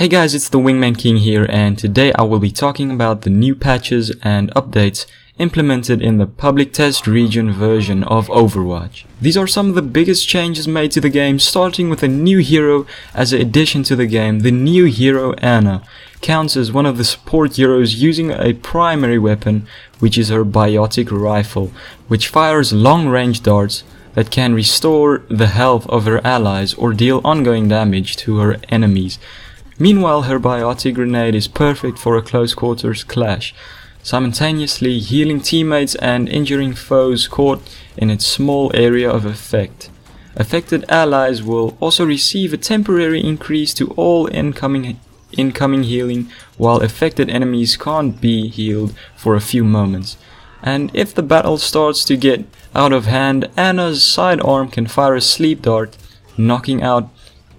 Hey guys, it's the Wingman King here, and today I will be talking about the new patches and updates implemented in the public test region version of Overwatch. These are some of the biggest changes made to the game, starting with a new hero as an addition to the game. The new hero Ana counts as one of the support heroes using a primary weapon, which is her biotic rifle, which fires long-range darts that can restore the health of her allies or deal ongoing damage to her enemies. Meanwhile, her biotic grenade is perfect for a close quarters clash, simultaneously healing teammates and injuring foes caught in its small area of effect. Affected allies will also receive a temporary increase to all incoming healing, while affected enemies can't be healed for a few moments. And if the battle starts to get out of hand, Ana's sidearm can fire a sleep dart, knocking out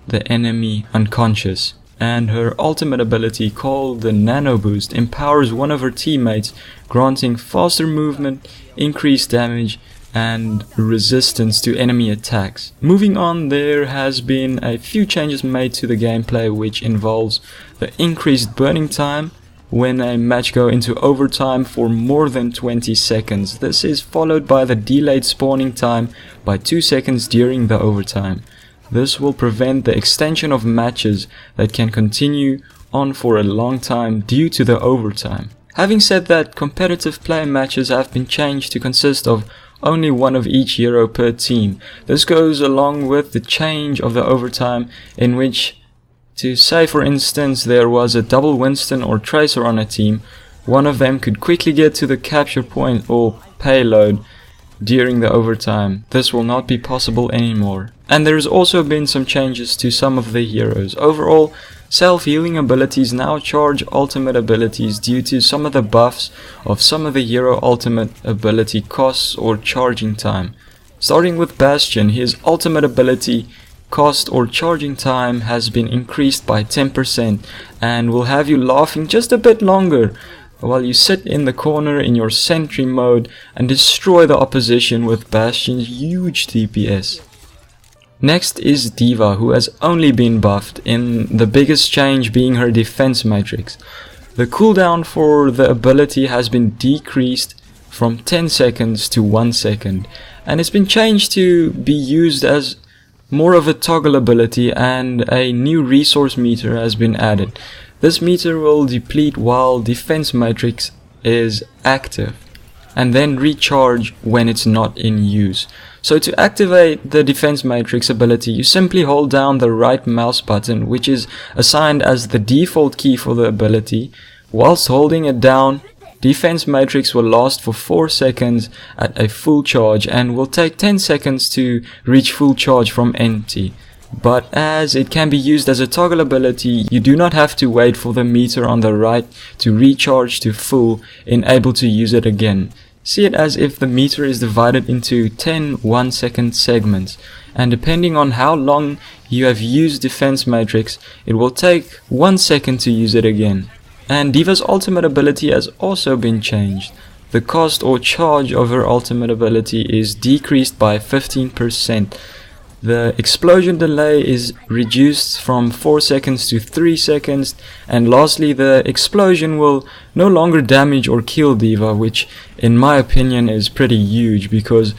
the enemy unconscious. And her ultimate ability, called the Nano Boost, empowers one of her teammates, granting faster movement, increased damage, and resistance to enemy attacks. Moving on, there has been a few changes made to the gameplay, which involves the increased burning time when a match goes into overtime for more than 20 seconds. This is followed by the delayed spawning time by 2 seconds during the overtime. This will prevent the extension of matches that can continue on for a long time due to the overtime. Having said that, competitive play matches have been changed to consist of only one of each hero per team. This goes along with the change of the overtime, in which, to say for instance there was a double Winston or Tracer on a team, one of them could quickly get to the capture point or payload during the overtime. This will not be possible anymore. And there's also been some changes to some of the heroes. Overall, self-healing abilities now charge ultimate abilities due to some of the buffs of some of the hero ultimate ability costs or charging time. Starting with Bastion, his ultimate ability cost or charging time has been increased by 10% and will have you laughing just a bit longer while you sit in the corner in your sentry mode and destroy the opposition with Bastion's huge DPS. Next is D.Va, who has only been buffed, in the biggest change being her defense matrix. The cooldown for the ability has been decreased from 10 seconds to 1 second, and it's been changed to be used as more of a toggle ability, and a new resource meter has been added. This meter will deplete while defense matrix is active and then recharge when it's not in use. So to activate the defense matrix ability, you simply hold down the right mouse button, which is assigned as the default key for the ability. Whilst holding it down, defense matrix will last for 4 seconds at a full charge and will take 10 seconds to reach full charge from empty. But as it can be used as a toggle ability, you do not have to wait for the meter on the right to recharge to full and able to use it again. See it as if the meter is divided into 10 1-second segments, and depending on how long you have used defense matrix, it will take 1 second to use it again. And D.Va's ultimate ability has also been changed. The cost or charge of her ultimate ability is decreased by 15%. The explosion delay is reduced from 4 seconds to 3 seconds, and lastly, the explosion will no longer damage or kill D.Va, which in my opinion is pretty huge, because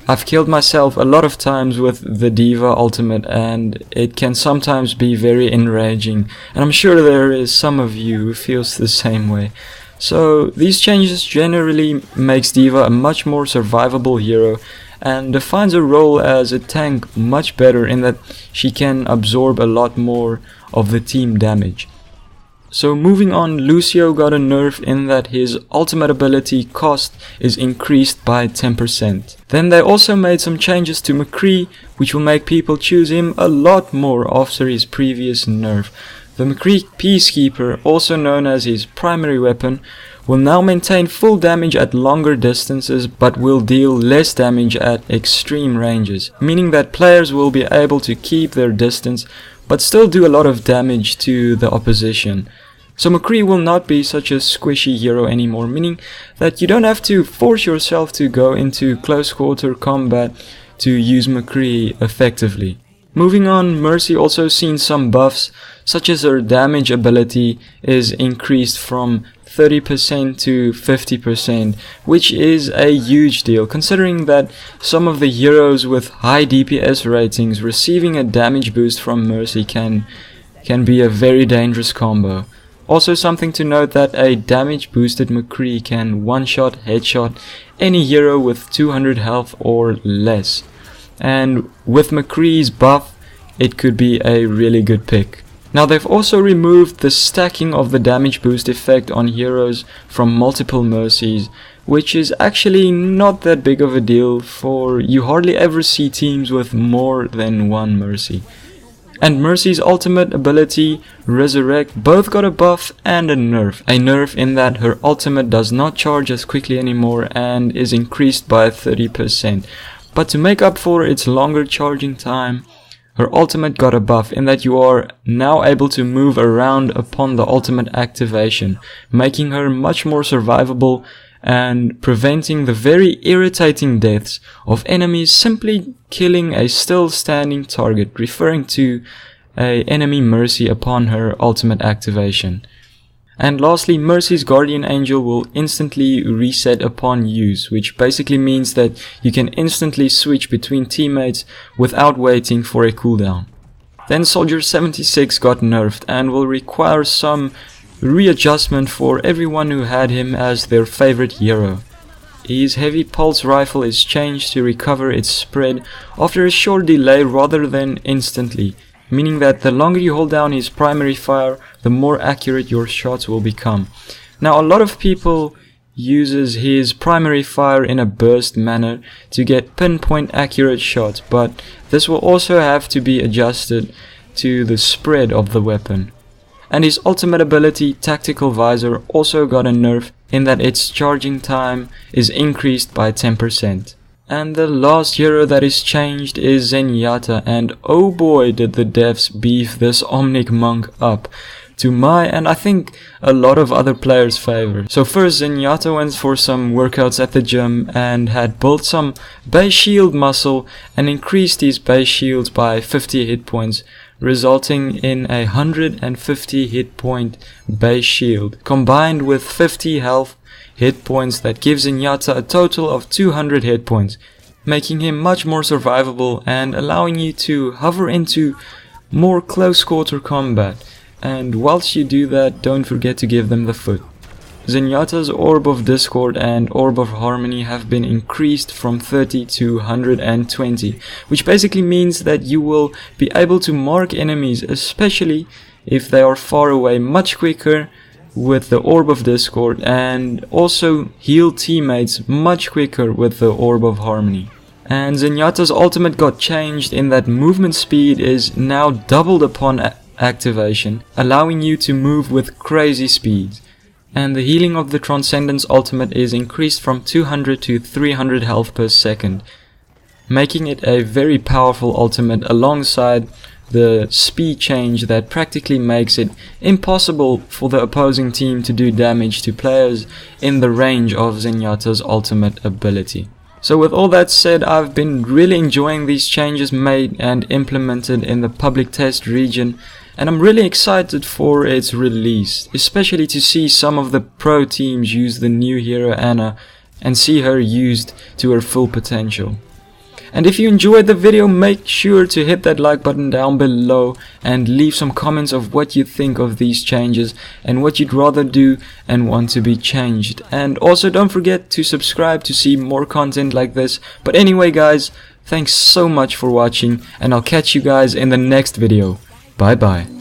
I've killed myself a lot of times with the D.Va ultimate and it can sometimes be very enraging, and I'm sure there is some of you who feels the same way. So these changes generally makes D.Va a much more survivable hero and defines her role as a tank much better, in that she can absorb a lot more of the team damage. So moving on, Lucio got a nerf in that his ultimate ability cost is increased by 10%. Then they also made some changes to McCree, which will make people choose him a lot more after his previous nerf. The McCree Peacekeeper, also known as his primary weapon, will now maintain full damage at longer distances but will deal less damage at extreme ranges, meaning that players will be able to keep their distance but still do a lot of damage to the opposition. So McCree will not be such a squishy hero anymore, meaning that you don't have to force yourself to go into close quarter combat to use McCree effectively. Moving on, Mercy also seen some buffs, such as her damage ability is increased from 30% to 50%, which is a huge deal considering that some of the heroes with high DPS ratings receiving a damage boost from Mercy can be a very dangerous combo. Also something to note that a damage boosted McCree can one-shot, headshot any hero with 200 health or less. And with McCree's buff, it could be a really good pick. Now they've also removed the stacking of the damage boost effect on heroes from multiple Mercies, which is actually not that big of a deal, for you hardly ever see teams with more than one Mercy. And Mercy's ultimate ability, Resurrect, both got a buff and a nerf. A nerf in that her ultimate does not charge as quickly anymore and is increased by 30%. But to make up for its longer charging time, her ultimate got a buff in that you are now able to move around upon the ultimate activation, making her much more survivable and preventing the very irritating deaths of enemies simply killing a still standing target, referring to a enemy Mercy upon her ultimate activation. And lastly, Mercy's Guardian Angel will instantly reset upon use, which basically means that you can instantly switch between teammates without waiting for a cooldown. Then Soldier 76 got nerfed and will require some readjustment for everyone who had him as their favorite hero. His heavy pulse rifle is changed to recover its spread after a short delay rather than instantly, meaning that the longer you hold down his primary fire, the more accurate your shots will become. Now a lot of people uses his primary fire in a burst manner to get pinpoint accurate shots, but this will also have to be adjusted to the spread of the weapon. And his ultimate ability, Tactical Visor, also got a nerf in that its charging time is increased by 10%. And the last hero that is changed is Zenyatta, and oh boy did the devs beef this Omnic Monk up, to my and I think a lot of other players' favor. So first Zenyatta went for some workouts at the gym and had built some base shield muscle and increased his base shields by 50 hit points, resulting in a 150 hit point base shield combined with 50 health hit points that gives Zenyatta a total of 200 hit points, making him much more survivable and allowing you to hover into more close quarter combat. And whilst you do that, don't forget to give them the foot. Zenyatta's Orb of Discord and Orb of Harmony have been increased from 30 to 120, which basically means that you will be able to mark enemies, especially if they are far away, much quicker with the Orb of Discord, and also heal teammates much quicker with the Orb of Harmony. And Zenyatta's ultimate got changed in that movement speed is now doubled upon activation, allowing you to move with crazy speeds. And the healing of the Transcendence ultimate is increased from 200 to 300 health per second, making it a very powerful ultimate alongside the speed change that practically makes it impossible for the opposing team to do damage to players in the range of Zenyatta's ultimate ability. So with all that said, I've been really enjoying these changes made and implemented in the public test region, and I'm really excited for its release, especially to see some of the pro teams use the new hero Anna and see her used to her full potential. And if you enjoyed the video, make sure to hit that like button down below and leave some comments of what you think of these changes and what you'd rather do and want to be changed. And also don't forget to subscribe to see more content like this. But anyway guys, thanks so much for watching, and I'll catch you guys in the next video. Bye bye.